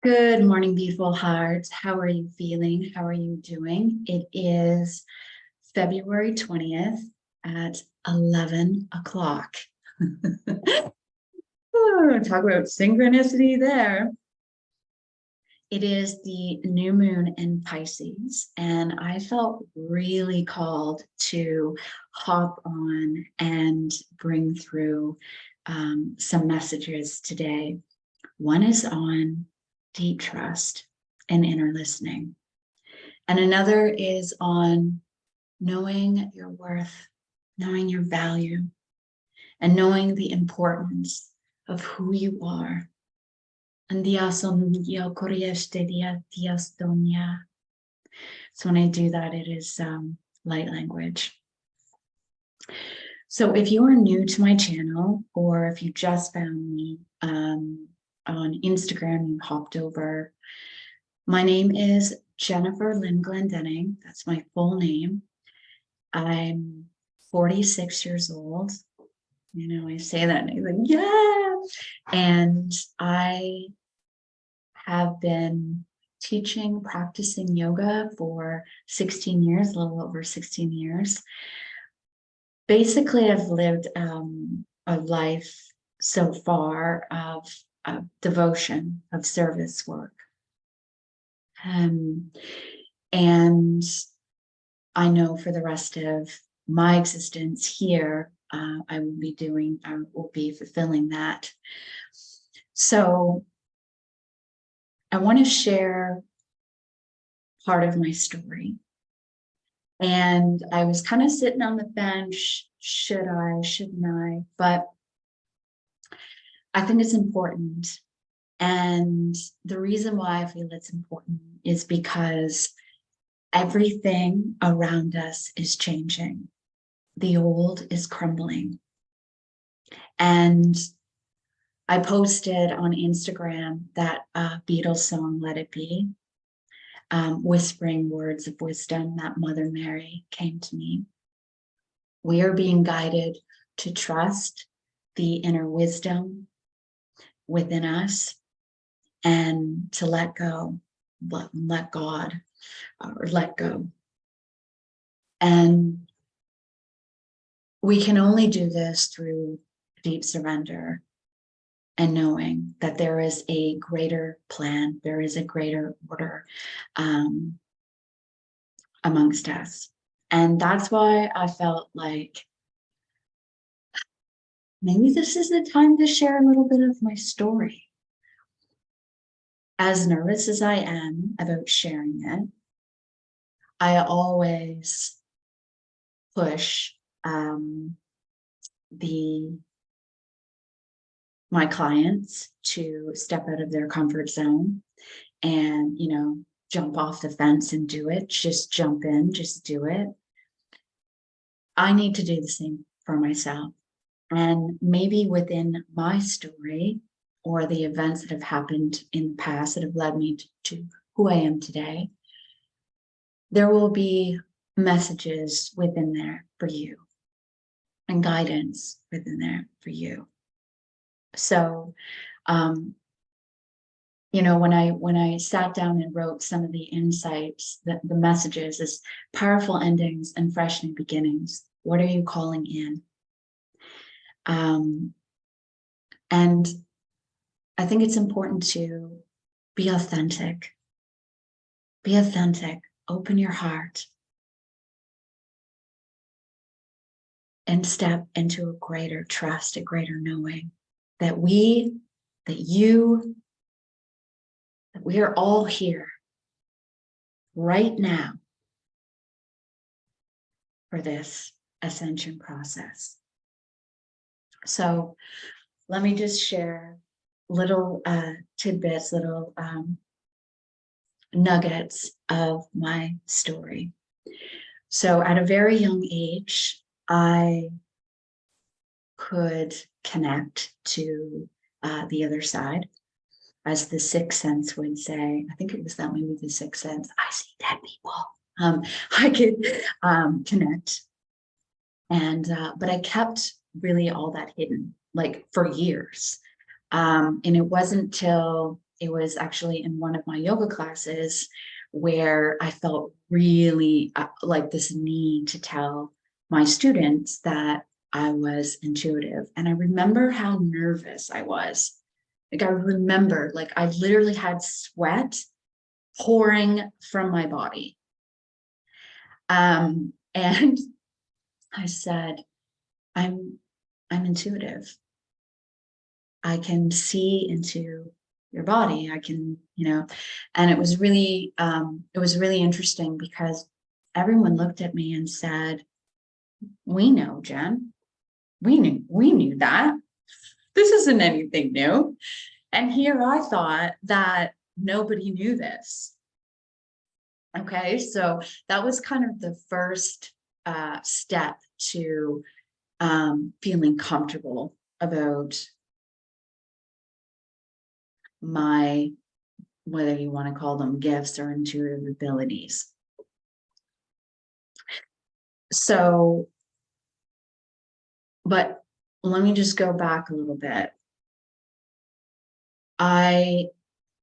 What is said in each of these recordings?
Good morning, beautiful hearts. How are you feeling? How are you doing? It is February 20th at 11 o'clock. Talk about synchronicity there. It is the new moon in Pisces, and I felt really called to hop on and bring through some messages today. One is on deep trust and inner listening. And another is on knowing your worth, knowing your value, and knowing the importance of who you are. So when I do that, it is light language. So if you are new to my channel, or if you just found me on Instagram, you hopped over, my name is Jennifer Lynn Glendenning. That's my full name. I'm 46 years old. You know, I say that and I'm like, yeah. And I have been teaching, practicing yoga for 16 years, a little over 16 years. Basically, I've lived a life so far of devotion, of service work. And I know for the rest of my existence here, I will be fulfilling that. So I want to share part of my story. And I was kind of sitting on the bench, should I, shouldn't I? But I think it's important. And the reason why I feel it's important is because everything around us is changing. The old is crumbling. And I posted on Instagram that Beatles song, Let It Be, whispering words of wisdom that Mother Mary came to me. We are being guided to trust the inner wisdom within us and to let go, let God, or let go. And we can only do this through deep surrender and knowing that there is a greater plan, there is a greater order amongst us. And that's why I felt like maybe this is the time to share a little bit of my story. As nervous as I am about sharing it, I always push my clients to step out of their comfort zone and, you know, jump off the fence and do it. Just jump in, just do it. I need to do the same for myself. And maybe within my story or the events that have happened in the past that have led me to who I am today, there will be messages within there for you and guidance within there for you. So, you know, when I sat down and wrote some of the insights, the messages is powerful endings and fresh new beginnings. What are you calling in? And I think it's important to be authentic. Be authentic. Open your heart. And step into a greater trust, a greater knowing that we are all here right now for this ascension process. So let me just share little tidbits, little nuggets of my story. So at a very young age, I could connect to the other side, as the Sixth Sense would say. I think it was that movie, The Sixth Sense. I see dead people. I could connect, and but I kept really all that hidden, like for years. And it wasn't till it was actually in one of my yoga classes where I felt really like this need to tell my students that I was intuitive. And I remember how nervous I was. Like I remember, like I literally had sweat pouring from my body. And I said, I'm intuitive. I can see into your body. I can, and it was really interesting because everyone looked at me and said, we know, Jen, we knew that. This isn't anything new. And here I thought that nobody knew this. Okay, so that was kind of the first step to feeling comfortable about my, whether you want to call them gifts or intuitive abilities. So, but let me just go back a little bit. I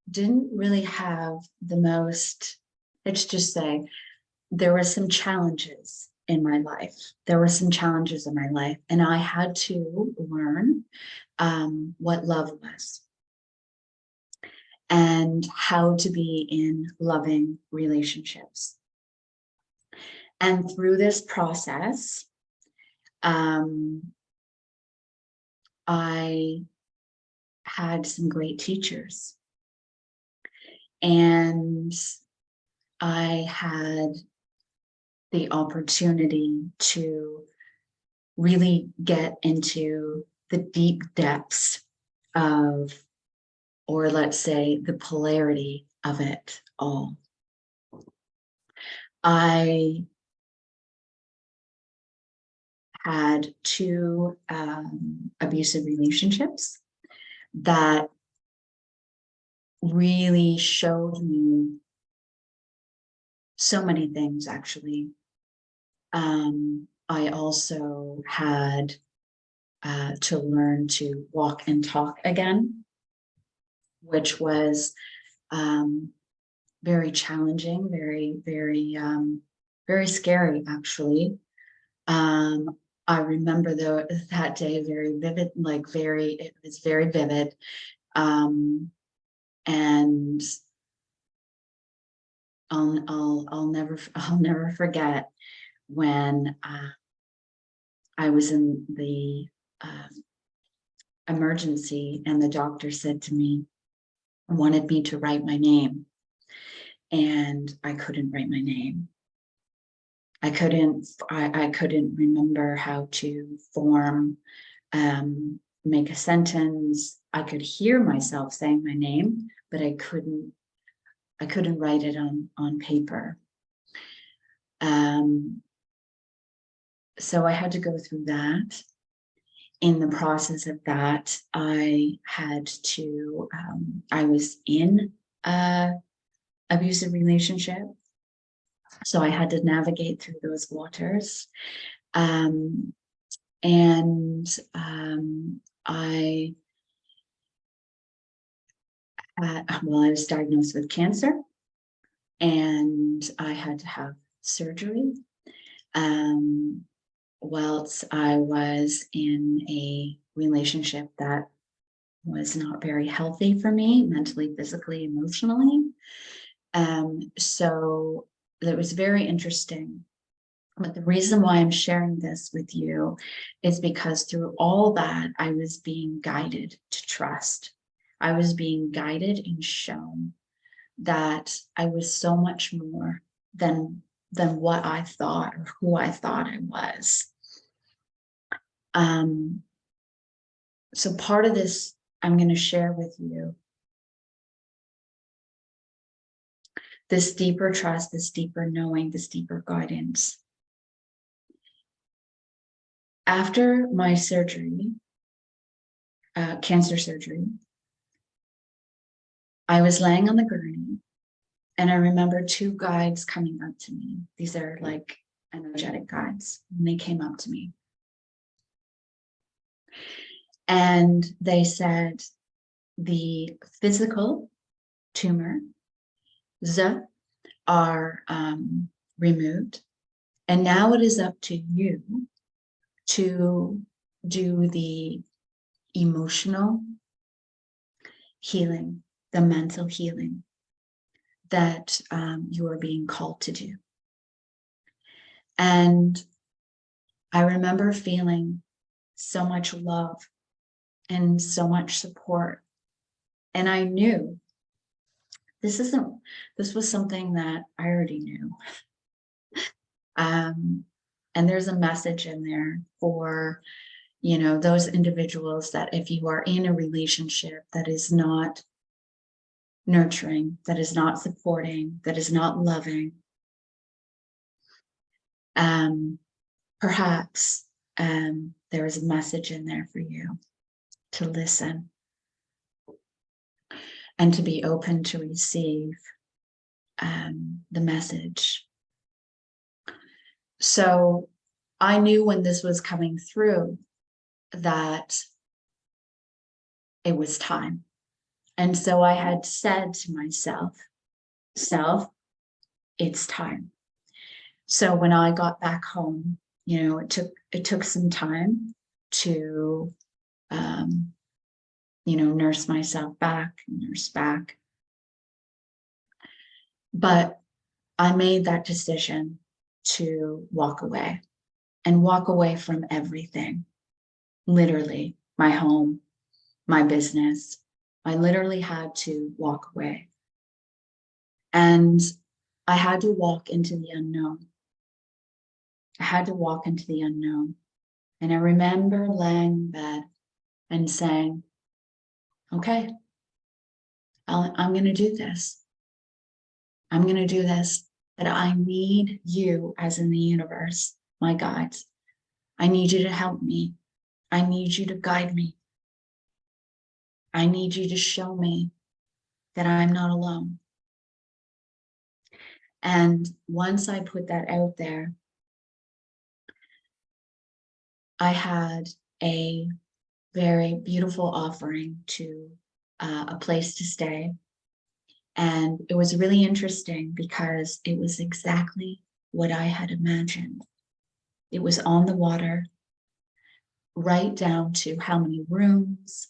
didn't really have the most, let's just say, there were some challenges in my life. And I had to learn what love was and how to be in loving relationships. And through this process, I had some great teachers. And I had the opportunity to really get into the deep depths of, or let's say, the polarity of it all. I had two abusive relationships that really showed me so many things, actually. I also had to learn to walk and talk again, which was very challenging, very scary, actually. I remember that day very vivid, it was very vivid. And I'll never forget when I was in the emergency and the doctor said to me, wanted me to write my name, and I couldn't write my name. I couldn't remember how to form, make a sentence. I could hear myself saying my name, but I couldn't write it on paper. So I had to go through that. In the process of that, I had to, I was in a abusive relationship. So I had to navigate through those waters. I was diagnosed with cancer and I had to have surgery. Whilst I was in a relationship that was not very healthy for me, mentally, physically, emotionally. So that was very interesting. But the reason why I'm sharing this with you is because through all that, I was being guided to trust. I was being guided and shown that I was so much more than what I thought or who I thought I was. So part of this I'm going to share with you, this deeper trust, this deeper knowing, this deeper guidance. After my surgery, cancer surgery, I was laying on the gurney and I remember two guides coming up to me. These are like energetic guides, and they came up to me. And they said, the physical tumors are removed. And now it is up to you to do the emotional healing, the mental healing that you are being called to do. And I remember feeling so much love and so much support. And I knew this was something that I already knew. And there's a message in there for, those individuals that if you are in a relationship that is not nurturing, that is not supporting, that is not loving, perhaps there is a message in there for you to listen and to be open to receive the message. So I knew when this was coming through that it was time. And so I had said to myself, it's time. So when I got back home, it took some time to, nurse myself back, nurse back. But I made that decision to walk away from everything. Literally, my home, my business. I literally had to walk away. And I had to walk into the unknown. I had to walk into the unknown. And I remember laying in bed and saying, okay, I'm going to do this. I'm going to do this. But I need you, as in the universe, my guides. I need you to help me. I need you to guide me. I need you to show me that I'm not alone. And once I put that out there, I had a very beautiful offering to a place to stay. And it was really interesting because it was exactly what I had imagined. It was on the water, right down to how many rooms.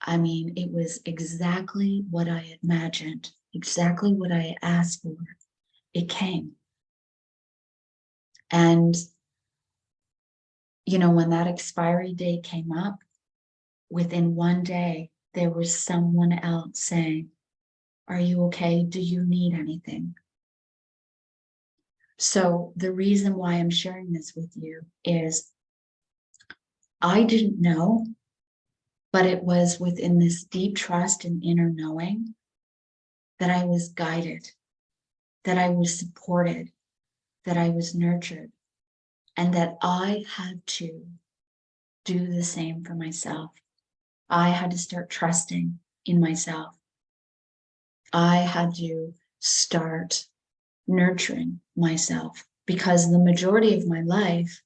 I mean, it was exactly what I imagined, exactly what I asked for. It came. And, when that expiry date came up, within one day, there was someone else saying, are you okay? Do you need anything? So the reason why I'm sharing this with you is I didn't know, but it was within this deep trust and inner knowing that I was guided, that I was supported, that I was nurtured, and that I had to do the same for myself. I had to start trusting in myself. I had to start nurturing myself because the majority of my life,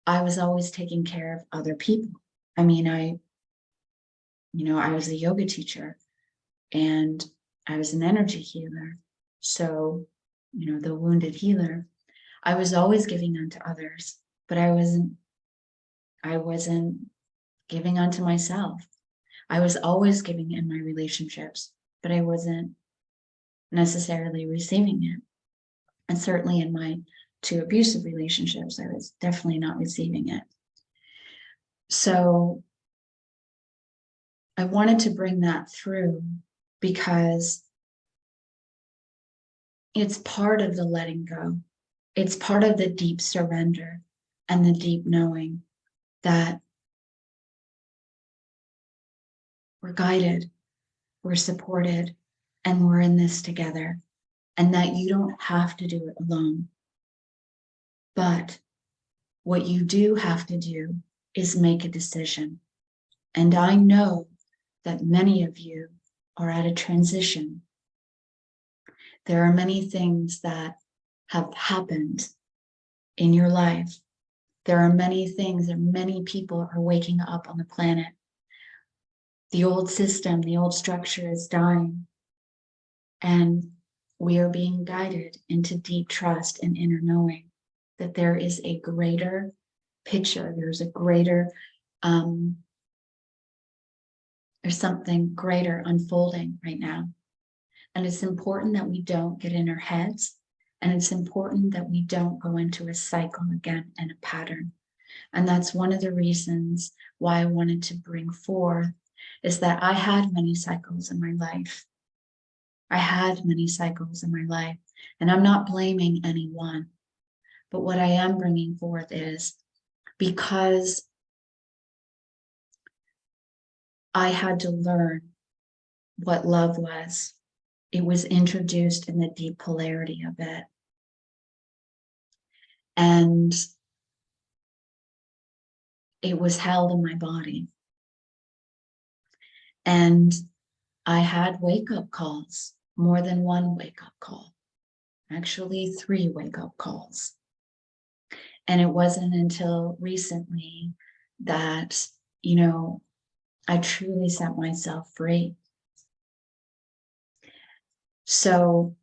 I was always taking care of other people. I mean, I was a yoga teacher and I was an energy healer. So, the wounded healer, I was always giving unto others, but I wasn't giving unto myself. I was always giving in my relationships, but I wasn't necessarily receiving it. And certainly in my 2 abusive relationships, I was definitely not receiving it. So I wanted to bring that through because it's part of the letting go. It's part of the deep surrender and the deep knowing that we're guided, we're supported, and we're in this together, and that you don't have to do it alone. But what you do have to do is make a decision. And I know that many of you are at a transition. There are many things that have happened in your life. There are many things and many people are waking up on the planet. The old system, the old structure is dying. And we are being guided into deep trust and inner knowing that there is a greater picture, there's a greater, there's something greater unfolding right now. And it's important that we don't get in our heads. And it's important that we don't go into a cycle again and a pattern. And that's one of the reasons why I wanted to bring forth is that I had many cycles in my life. I had many cycles in my life, and I'm not blaming anyone. But what I am bringing forth is because I had to learn what love was, it was introduced in the deep polarity of it. And it was held in my body. And I had wake-up calls, more than one wake-up call, actually 3 wake-up calls. And it wasn't until recently that, I truly set myself free. So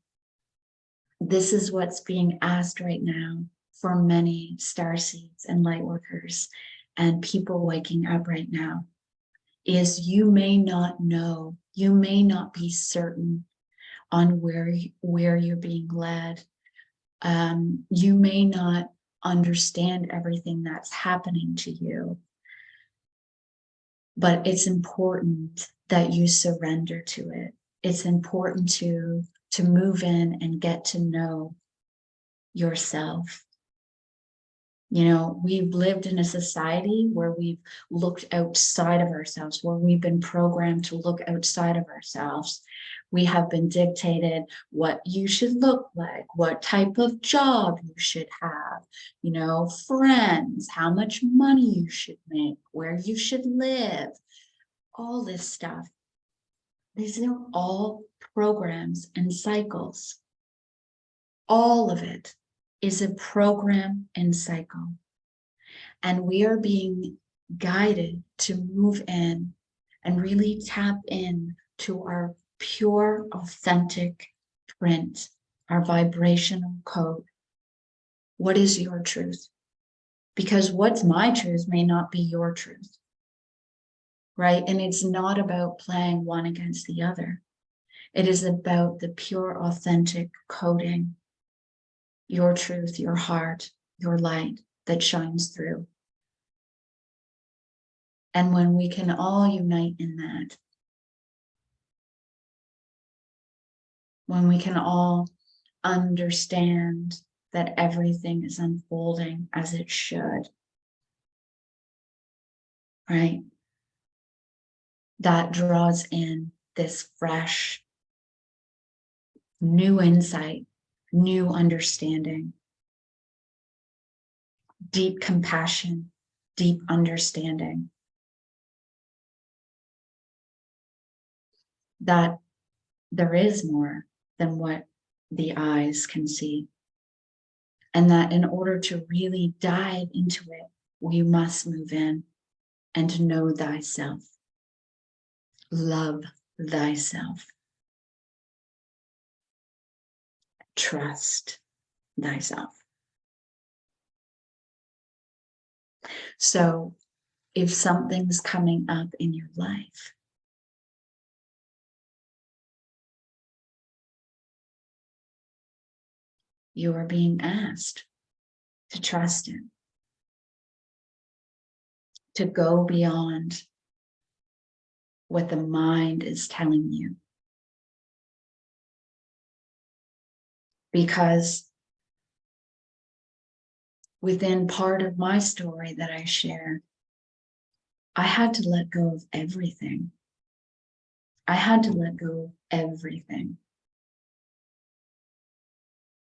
this is what's being asked right now for many starseeds and light workers and people waking up right now is you may not know, you may not be certain on where you're being led. You may not understand everything that's happening to you, but it's important that you surrender to it. It's important to move in and get to know yourself. We've lived in a society where we've looked outside of ourselves, where we've been programmed to look outside of ourselves. We have been dictated what you should look like, what type of job you should have, friends, how much money you should make, where you should live, all this stuff. These are all programs and cycles. All of it is a program and cycle. And we are being guided to move in and really tap in to our pure, authentic print, our vibrational code. What is your truth? Because what's my truth may not be your truth, right? And it's not about playing one against the other. It is about the pure, authentic coding, your truth, your heart, your light that shines through. And when we can all unite in that, when we can all understand that everything is unfolding as it should, right? That draws in this fresh, new insight, new understanding, deep compassion, deep understanding. That there is more than what the eyes can see. And that in order to really dive into it, we must move in and to know thyself. Love thyself. Trust thyself. So if something's coming up in your life, you are being asked to trust it, to go beyond what the mind is telling you. Because within part of my story that I share, I had to let go of everything. I had to let go of everything.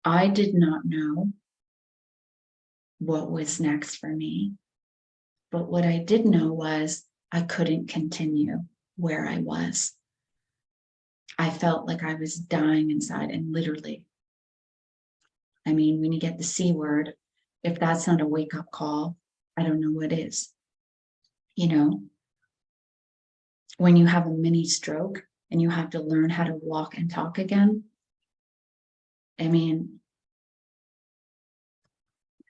I did not know what was next for me. But what I did know was I couldn't continue where I was. I felt like I was dying inside, and literally. I mean, when you get the C word, if that's not a wake-up call, I don't know what is. When you have a mini stroke, and you have to learn how to walk and talk again. I mean,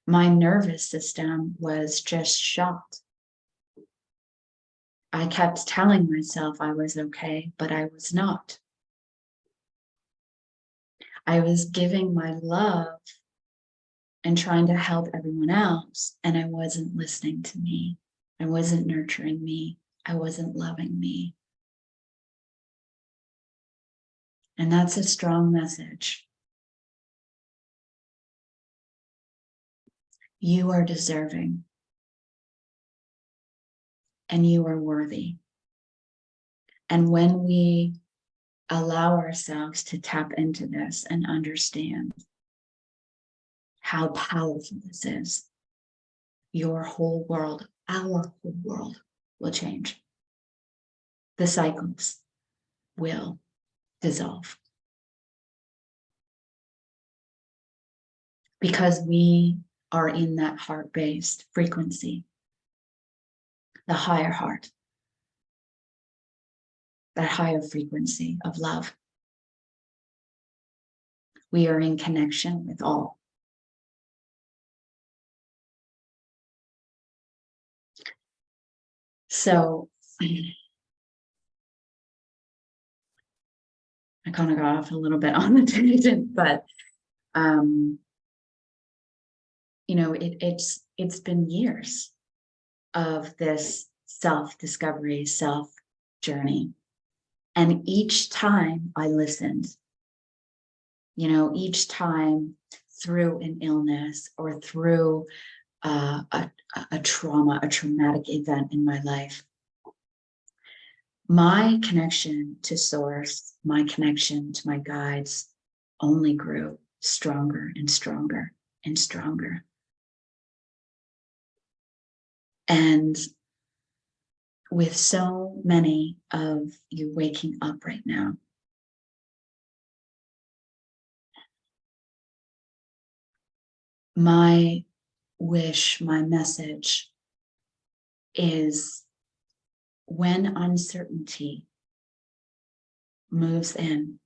my nervous system was just shot. I kept telling myself I was okay, but I was not. I was giving my love and trying to help everyone else, and I wasn't listening to me. I wasn't nurturing me. I wasn't loving me. And that's a strong message. You are deserving, and you are worthy. And when we allow ourselves to tap into this and understand how powerful this is, your whole world, our whole world will change. The cycles will dissolve. Because we are in that heart-based frequency, the higher heart, that higher frequency of love. We are in connection with all. So I kind of got off a little bit on the tangent, but you know, it's been years of this self-discovery, self-journey. And each time I listened, you know, each time through an illness or through a trauma, a traumatic event in my life, my connection to source, my connection to my guides only grew stronger and stronger and stronger. And with so many of you waking up right now, my wish, my message is, when uncertainty moves in,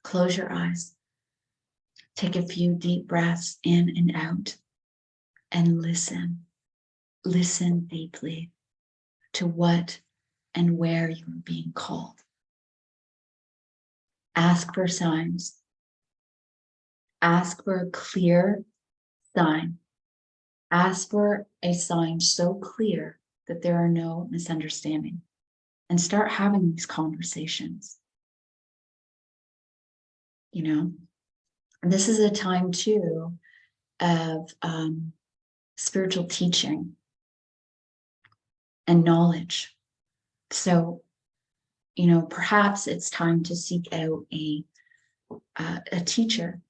close your eyes, take a few deep breaths in and out, and listen. Listen deeply to what and where you are being called. Ask for signs. Ask for a clear sign. Ask for a sign so clear that there are no misunderstandings, and start having these conversations. You know, this is a time too of spiritual teaching and knowledge. So, you know, perhaps it's time to seek out a teacher.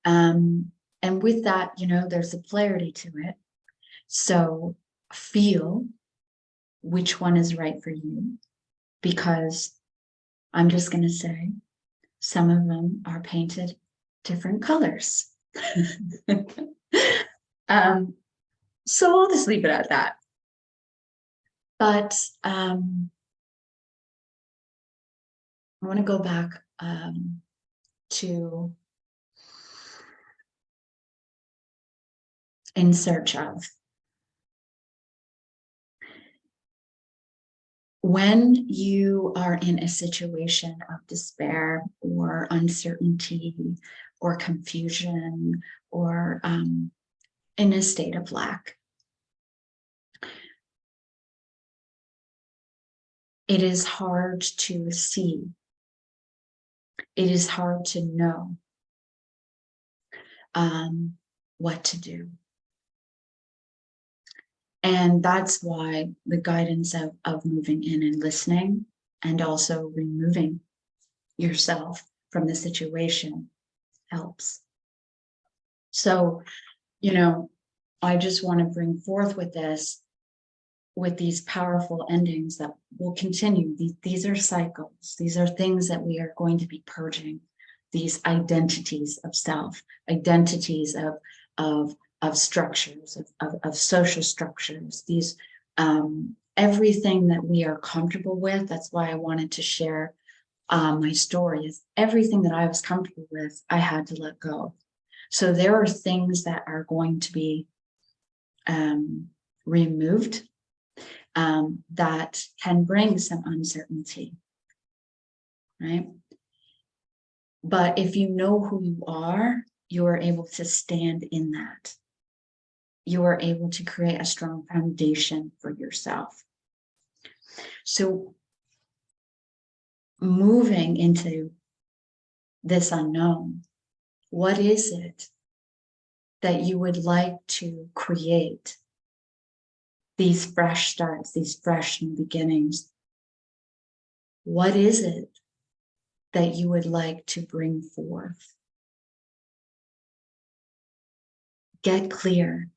And with that, you know, there's a polarity to it. So feel which one is right for you, because I'm just going to say some of them are painted different colors. So I'll just leave it at that. But I want to go back to in search of. When you are in a situation of despair or uncertainty or confusion or in a state of lack, it is hard to see. It is hard to know what to do. And that's why the guidance of moving in and listening, and also removing yourself from the situation, helps. So, you know, I just want to bring forth with this, with these powerful endings that will continue. These are cycles. These are things that we are going to be purging. These identities of self, identities of structures, of social structures, these everything that we are comfortable with, that's why I wanted to share my story, is everything that I was comfortable with, I had to let go. So there are things that are going to be removed that can bring some uncertainty, right? But if you know who you are able to stand in that. You are able to create a strong foundation for yourself. So moving into this unknown, what is it that you would like to create? These fresh starts, these fresh new beginnings. What is it that you would like to bring forth? Get clear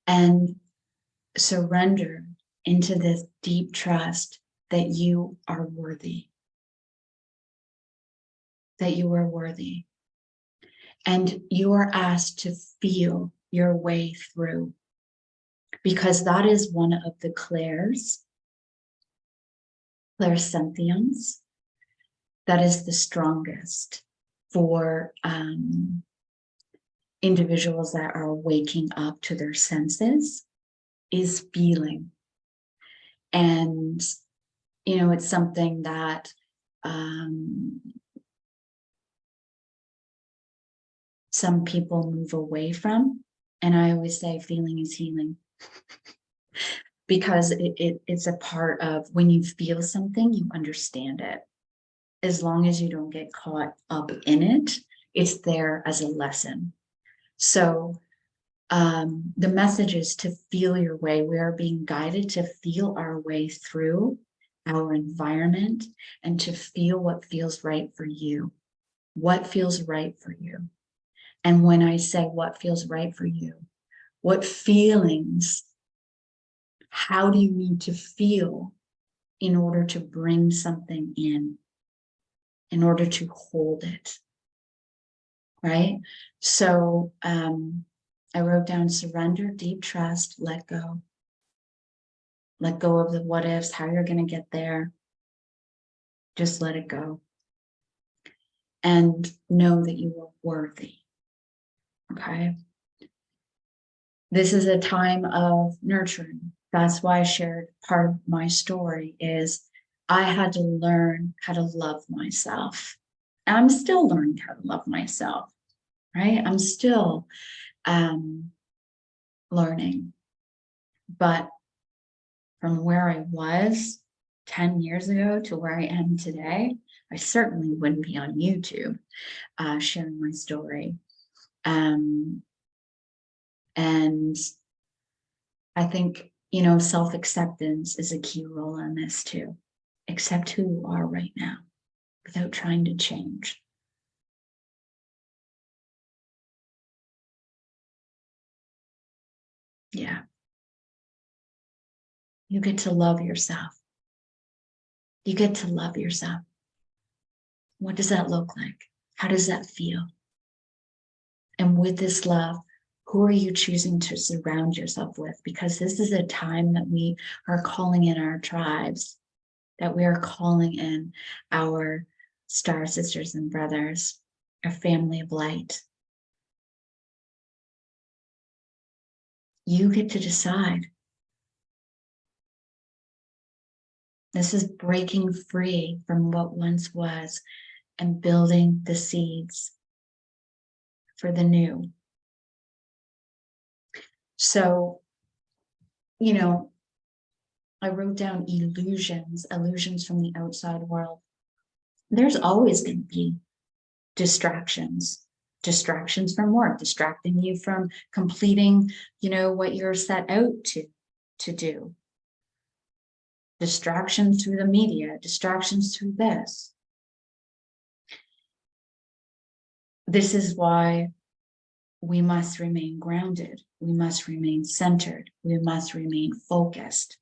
and surrender into this deep trust that you are worthy. That you are worthy. And you are asked to feel your way through, because that is one of the clairsentience, that is the strongest for individuals that are waking up to their senses, is feeling. And, you know, it's something that some people move away from. And I always say feeling is healing. Because it's a part of, when you feel something, you understand it. As long as you don't get caught up in it, it's there as a lesson. So the message is to feel your way. We are being guided to feel our way through our environment and to feel what feels right for you. What feels right for you? And when I say what feels right for you, what feelings, how do you need to feel in order to bring something in order to hold it, right? So I wrote down surrender, deep trust, let go. Let go of the what ifs, how you're going to get there. Just let it go. And know that you are worthy, okay? This is a time of nurturing. That's why I shared part of my story is I had to learn how to love myself. And I'm still learning how to love myself, right? I'm still learning. But from where I was 10 years ago to where I am today, I certainly wouldn't be on YouTube sharing my story. And I think, you know, self-acceptance is a key role in this too. Accept who you are right now without trying to change. Yeah. You get to love yourself. You get to love yourself. What does that look like? How does that feel? And with this love, who are you choosing to surround yourself with? Because this is a time that we are calling in our tribes, that we are calling in our star sisters and brothers, our family of light. You get to decide. This is breaking free from what once was and building the seeds for the new. So, you know, I wrote down illusions from the outside world. There's always going to be distractions from work, distracting you from completing, you know, what you're set out to do. Distractions through the media, distractions through this. This is why we must remain grounded. We must remain centered. We must remain focused.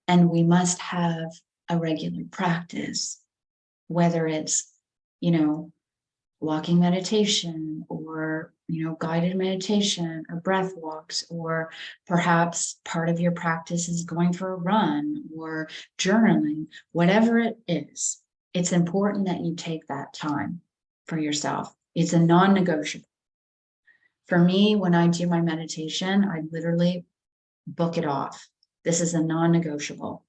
And we must have a regular practice, whether it's, you know, walking meditation, or guided meditation, or breath walks, or perhaps part of your practice is going for a run or journaling, whatever it is, it's important that you take that time for yourself. It's a non-negotiable. For me, when I do my meditation, I literally book it off. This is a non-negotiable.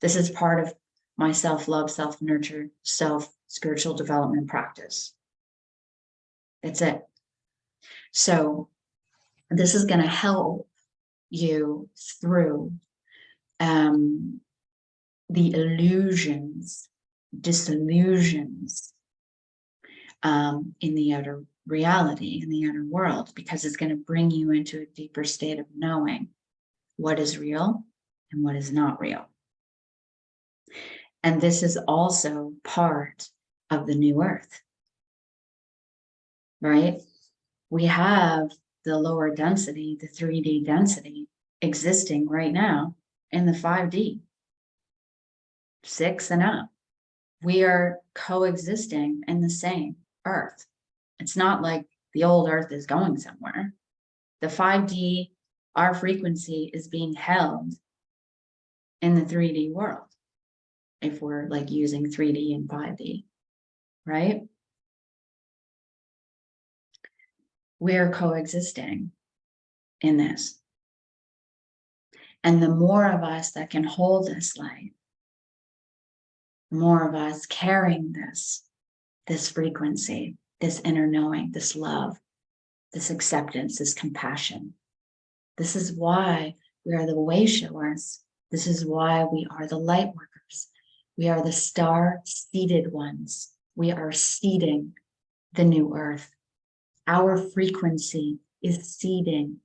This is part of my self-love, self-nurture, self-spiritual development practice. That's it. So this is going to help you through the illusions, disillusions in the outer reality, in the outer world, because it's going to bring you into a deeper state of knowing what is real and what is not real. And this is also part of the new earth, right? We have the lower density, the 3D density existing right now in the 5D, 6 and up. We are coexisting in the same earth. It's not like the old earth is going somewhere. The 5D, our frequency is being held in the 3D world, if we're like using 3D and 5D, right? We're coexisting in this. And the more of us that can hold this light, the more of us carrying this frequency, this inner knowing, this love, this acceptance, this compassion. This is why we are the way showers. This is why we are the light workers. We are the star-seeded ones. We are seeding the new earth. Our frequency is seeding.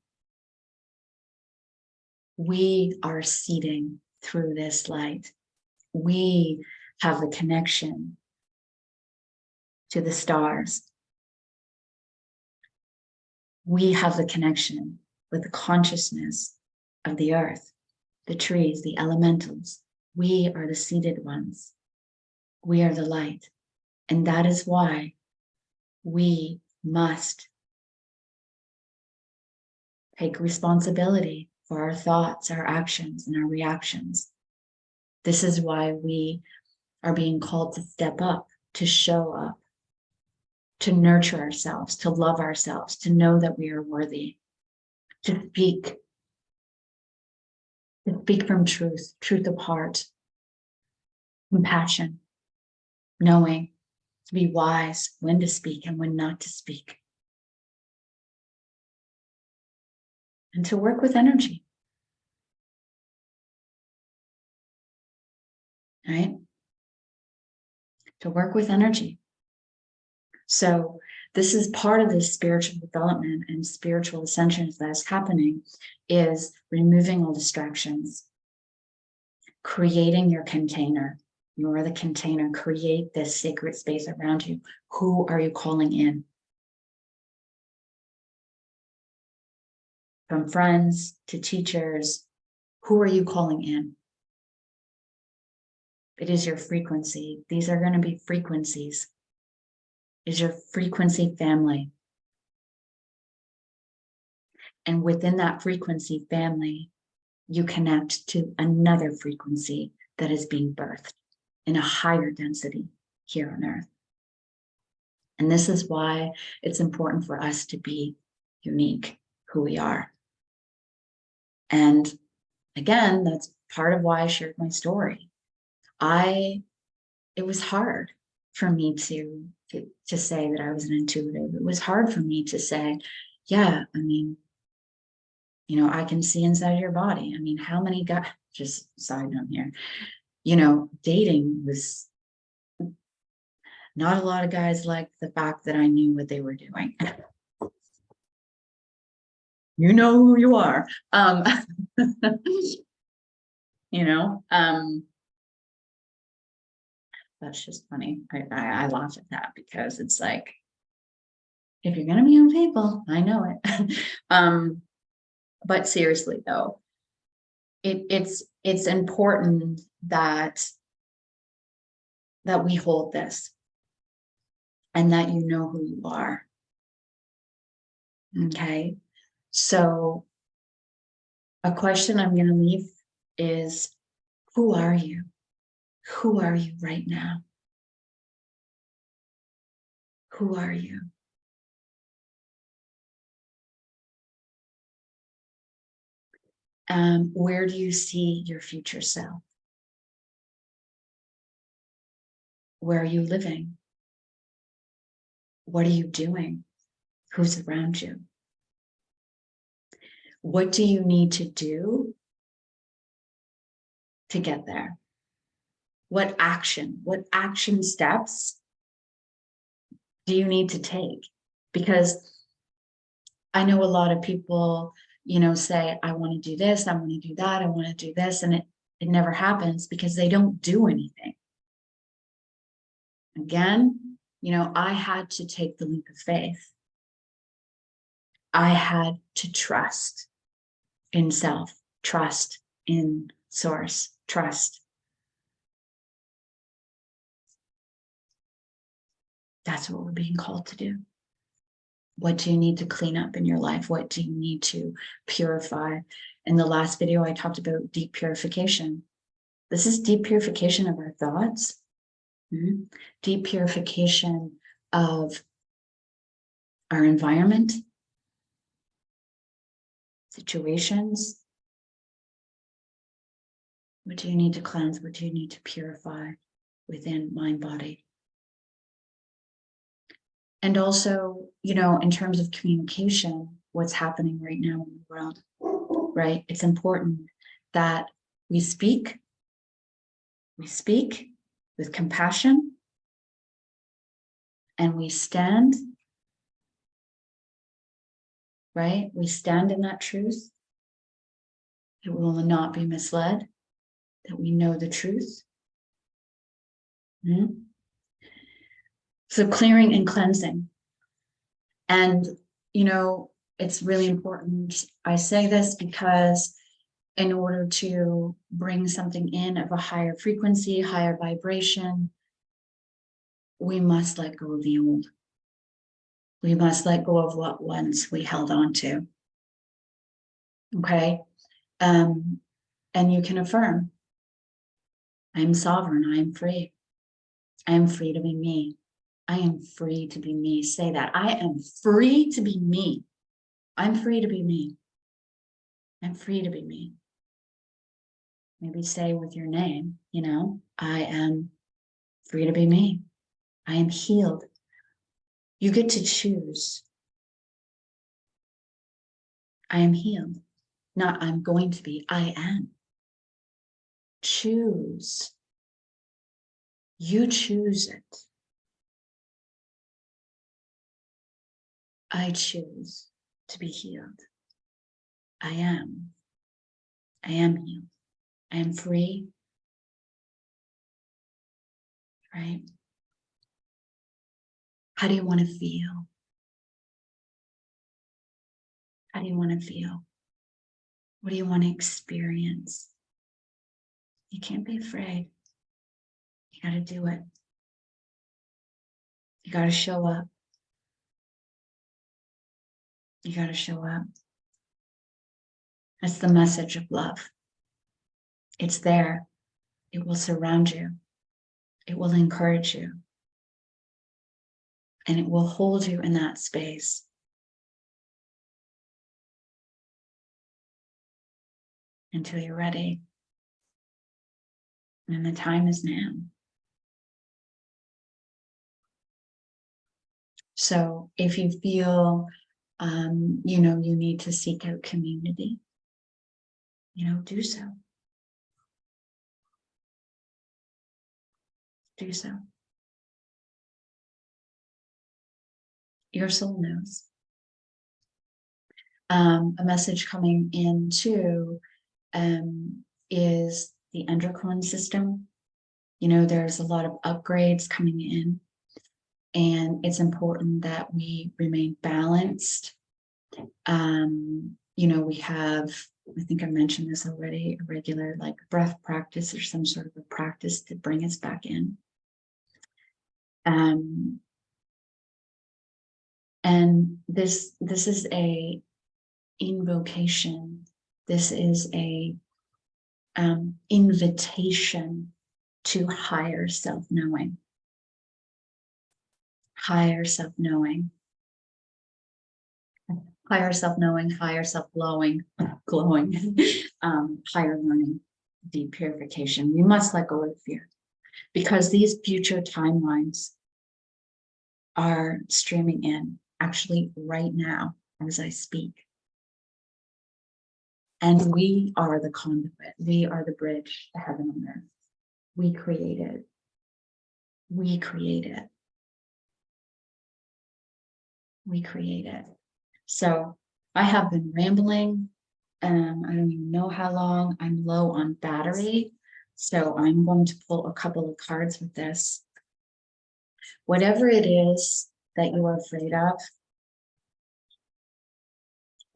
We are seeding through this light. We have the connection to the stars. We have the connection with the consciousness of the earth, the trees, the elementals. We are the seeded ones. We are the light. And that is why we must take responsibility for our thoughts, our actions, and our reactions. This is why we are being called to step up, to show up, to nurture ourselves, to love ourselves, to know that we are worthy, to speak from truth, truth of heart, compassion, knowing, to be wise when to speak and when not to speak, and to work with energy, right? To work with energy. So this is part of this spiritual development and spiritual ascension that is happening, is removing all distractions, creating your container. You are the container. Create this sacred space around you. Who are you calling in? From friends to teachers, who are you calling in? It is your frequency. These are going to be frequencies. It is your frequency family. And within that frequency family, you connect to another frequency that is being birthed in a higher density here on Earth. And this is why it's important for us to be unique, who we are. And again, that's part of why I shared my story. It was hard for me to say that I was an intuitive. It was hard for me to say, yeah, I mean, I can see inside your body. I mean, how many guys, just side note here, dating was not a lot of guys liked the fact that I knew what they were doing. You know who you are. That's just funny. I laugh at that because it's like, if you're gonna be on people, I know it. But seriously though, it's important that we hold this. and that you know who you are. Okay. So a question I'm going to leave is, who are you? Who are you right now? Who are you? Where do you see your future self? Where are you living? What are you doing? Who's around you? What do you need to do to get there? What action steps do you need to take? Because I know a lot of people, say, I want to do this, I want to do that, I want to do this, and it never happens because they don't do anything. Again, I had to take the leap of faith. I had to trust in self, trust in source, trust. That's what we're being called to do. What do you need to clean up in your life? What do you need to purify? In the last video, I talked about deep purification. This is deep purification of our thoughts, deep purification of our environment, situations. What do you need to cleanse? What do you need to purify within mind, body? And also, in terms of communication, what's happening right now in the world, right? It's important that we speak with compassion, and we stand, right? We stand in that truth. That we will not be misled, that we know the truth. So clearing and cleansing. And, it's really important. I say this because in order to bring something in of a higher frequency, higher vibration, we must let go of the old. We must let go of what once we held on to. Okay? And you can affirm, I am sovereign, I am free. I am free to be me. I am free to be me. Say that. I am free to be me. I'm free to be me. I'm free to be me. Maybe say with your name, I am free to be me. I am healed. You get to choose. I am healed. Not I'm going to be, I am. Choose. You choose it. I choose to be healed. I am. I am healed. I am free. Right? How do you want to feel? How do you want to feel? What do you want to experience? You can't be afraid. You got to do it. You got to show up. You got to show up. That's the message of love. It's there. It will surround you. It will encourage you. And it will hold you in that space. Until you're ready. And the time is now. So if you feel, you need to seek out community, do so. Do so. Your soul knows. A message coming in too is the endocrine system. There's a lot of upgrades coming in, and it's important that we remain balanced. We have, I think I mentioned this already, a regular breath practice or some sort of a practice to bring us back in. And this is a invocation. This is a invitation to higher self-knowing. Higher self-knowing. Higher self-knowing, higher self-glowing, glowing, higher learning, deep purification. We must let go of fear, because these future timelines are streaming in, actually right now as I speak. And we are the conduit. We are the bridge to heaven and earth. We create it. We create it. We create it. So I have been rambling. I don't even know how long. I'm low on battery. So I'm going to pull a couple of cards with this. Whatever it is that you are afraid of,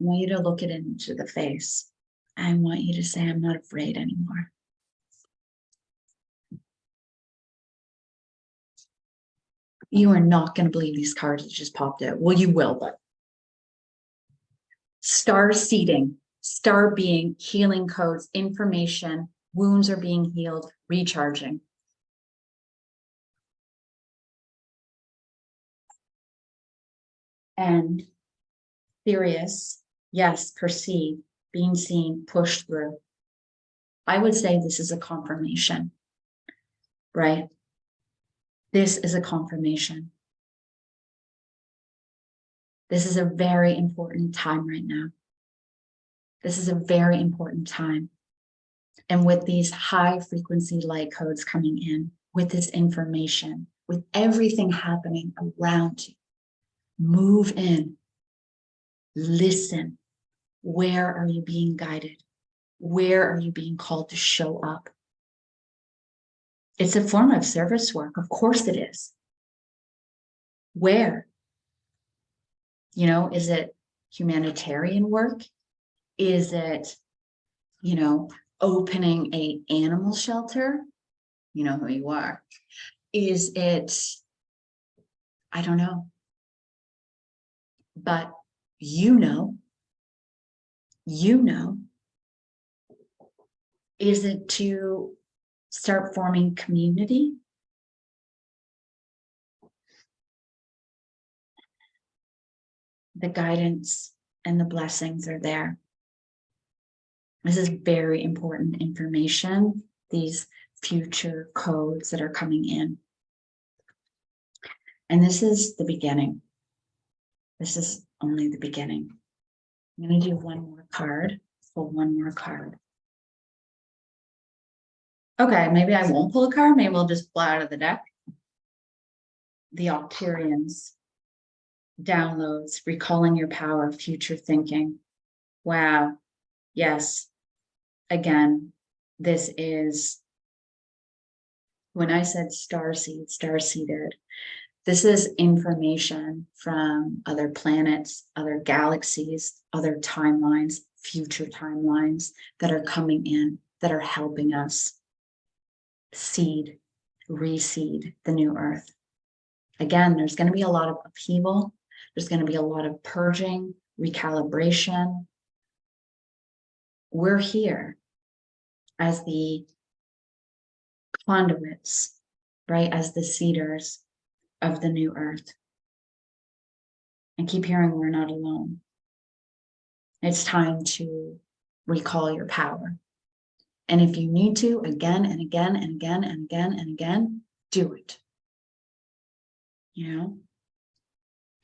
I want you to look it into the face. I want you to say, I'm not afraid anymore. You are not going to believe these cards that just popped out. Well, you will, but star seeding, star being, healing codes, information, wounds are being healed, recharging. And serious, yes, perceive, being seen, pushed through. I would say this is a confirmation, right? This is a confirmation. This is a very important time right now. This is a very important time. And with these high frequency light codes coming in, with this information, with everything happening around you, move in, listen. Where are you being guided? Where are you being called to show up? It's a form of service work. Of course it is. Where? You know, is it humanitarian work? Is it, you know, opening an animal shelter? You know who you are. Is it, I don't know. But you know. Is it to start forming community? The guidance and the blessings are there. This is very important information, these future codes that are coming in. And this is the beginning. This is only the beginning. I'm going to do one more card. Pull one more card. Okay, maybe I won't pull a card. Maybe we'll just pull out of the deck. The Octurians. Downloads, recalling your power, future thinking. Wow. Yes. Again, this is, when I said star-seeded, this is information from other planets, other galaxies, other timelines, future timelines that are coming in, that are helping us seed, reseed the new earth. Again, there's going to be a lot of upheaval. There's going to be a lot of purging, recalibration. We're here as the conduits, right? As the seeders of the new earth. And keep hearing we're not alone. It's time to recall your power. And if you need to, again and again and again and again and again, do it. You know?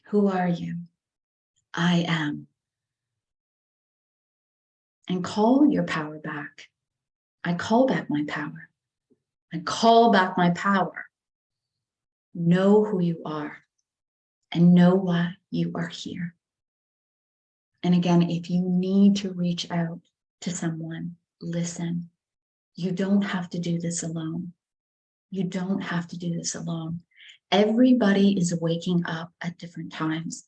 Who are you? I am. And call your power back. I call back my power. I call back my power. Know who you are and know why you are here. And again, if you need to reach out to someone, listen. You don't have to do this alone. You don't have to do this alone. Everybody is waking up at different times,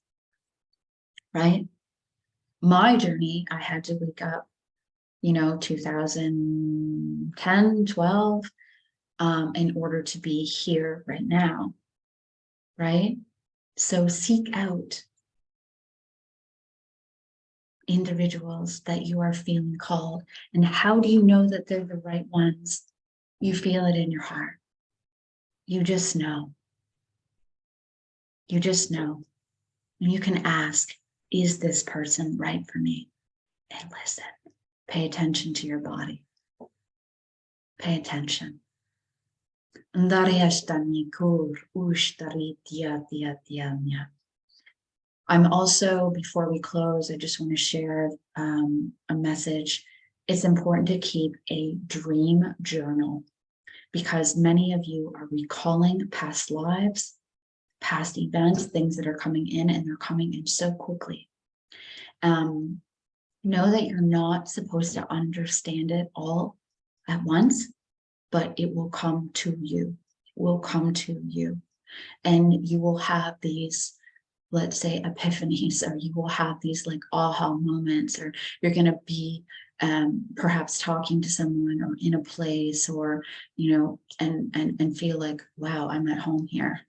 right? My journey, I had to wake up, 2010, 12, in order to be here right now, right? So seek out individuals that you are feeling called. And how do you know that they're the right ones? You feel it in your heart. You just know. You just know. And you can ask, is this person right for me? And listen, pay attention to your body. Pay attention. I'm also, before we close, I just want to share a message. It's important to keep a dream journal because many of you are recalling past lives, past events, things that are coming in, and they're coming in so quickly. Know that you're not supposed to understand it all at once, but it will come to you. It will come to you. And you will have these, let's say, epiphanies, or you will have these like aha moments, or you're going to be perhaps talking to someone or in a place, or, you know, and feel like, wow, I'm at home here,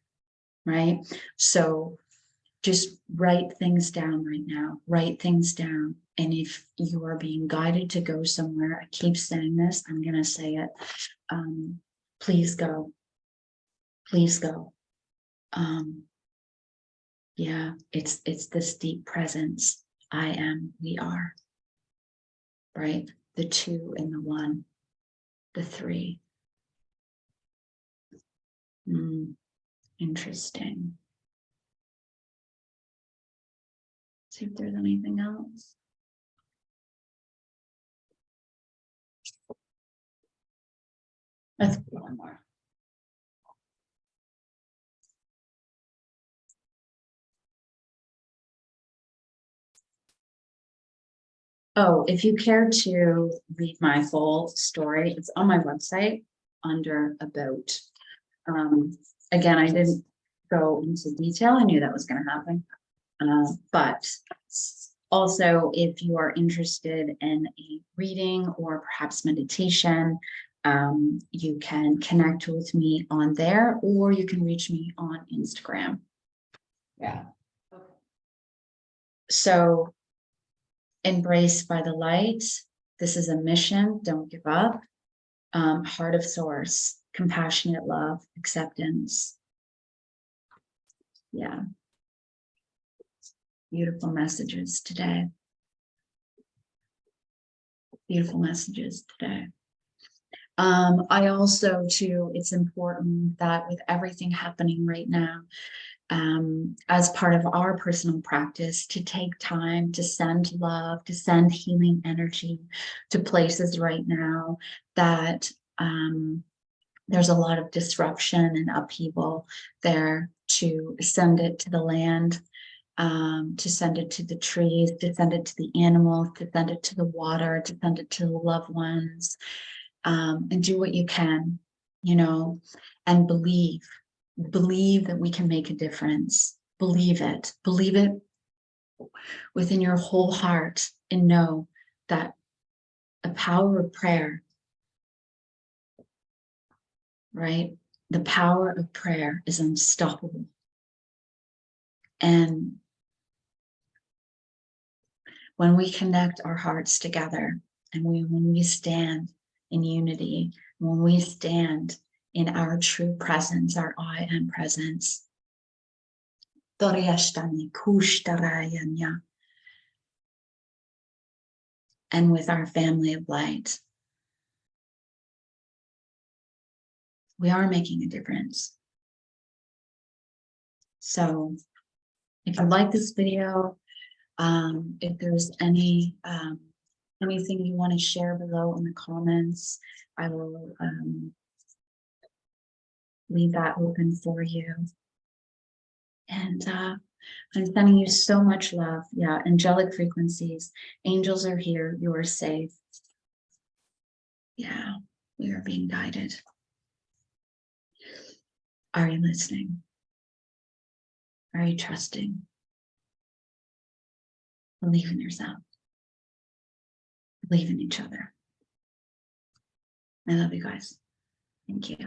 right? So just write things down right now, write things down. And if you are being guided to go somewhere, I keep saying this, I'm going to say it, please go, please go. Yeah, it's this deep presence. I am, we are, right? The two and the one, the three. Interesting. See if there's anything else. Let's do one more. Oh, if you care to read my full story, it's on my website under About. Again, I didn't go into detail. I knew that was going to happen. But also, if you are interested in a reading or perhaps meditation, you can connect with me on there, or you can reach me on Instagram. Yeah. Okay. So, embraced by the light. This is a mission. Don't give up. Heart of source, compassionate love, acceptance. Yeah. Beautiful messages today. Beautiful messages today. I also, too, it's important that with everything happening right now, as part of our personal practice, to take time to send love, to send healing energy to places right now that there's a lot of disruption and upheaval there, to send it to the land, to send it to the trees, to send it to the animals, to send it to the water, to send it to the loved ones, and do what you can, you know, and believe that we can make a difference. Believe it within your whole heart, and know that the power of prayer, right? The power of prayer is unstoppable. And when we connect our hearts together, and when we stand in unity, when we stand in our true presence, our I am presence, and with our family of light, we are making a difference. So if you like this video, if there's anything you want to share below in the comments, I will leave that open for you. And I'm sending you so much love. Yeah, angelic frequencies. Angels are here. You are safe. Yeah, we are being guided. Are you listening? Are you trusting? Believe in yourself. Believe in each other. I love you guys. Thank you.